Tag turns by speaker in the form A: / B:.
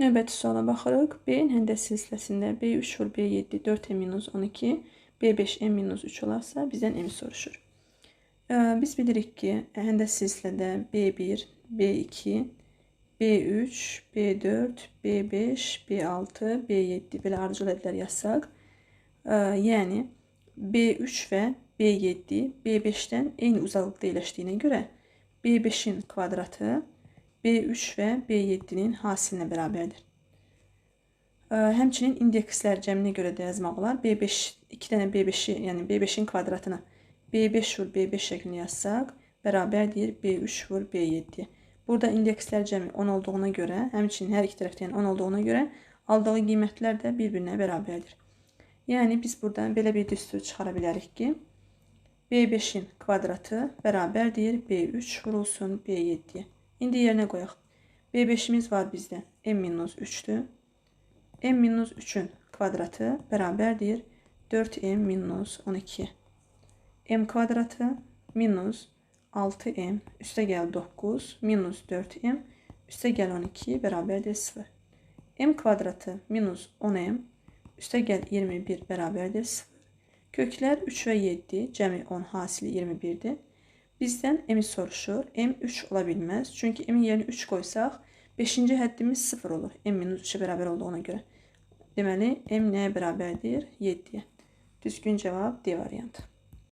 A: Növbəti suala baxırıq. B-in həndəsi hissəsində B3 vur B7 4m-12, B5m-3 olarsa bizdən m soruşur. Biz bilirik ki, həndəsi hissədə B1, B2, B3, B4, B5, B6, B7 belə ardıcıl ədlər yazsaq, yəni B3 və B7 B5-dən eyni uzaqlıqda yerləşdiyinə görə B5-in kvadratı B3 və B7-nin hasilinə bərabərdir. Həmçinin indekslər cəminə görə də yazmaq olar. B5, 2 dənə B5-i, yəni B5-in kvadratını B5 vur B5 şəklində yazsaq, bərabərdir B3 vur B7. Burada indekslər cəmi 10 olduğuna görə, həmçinin hər iki tərəfdən 10 olduğuna görə aldığı qiymətlər də bir-birinə bərabərdir. Yəni biz buradan belə bir düstur çıxara bilərik ki, B5-in kvadratı bərabərdir B3 vurulsun B7-yə. İndi yerinə qoyaq. B5-imiz var bizdə m-3-dür. m-3-ün kvadratı bərabərdir 4m-12. M kvadratı minus 6m üstə gəl 9 minus 4m üstə gəl 12 bərabərdir 0. M kvadratı minus 10m üstə gəl 21 bərabərdir 0. Köklər 3 və 7 cəmi 10 hasili 21-dir. Bizdən m soruşur. M 3 ola bilməz. Çünki m-in yerinə 3 qoysaq, 5-ci həddimiz 0 olur. M-3-ə bərabər olduğuna görə. Deməli, m nəyə bərabərdir? 7-yə. Düzgün cavab D variantı.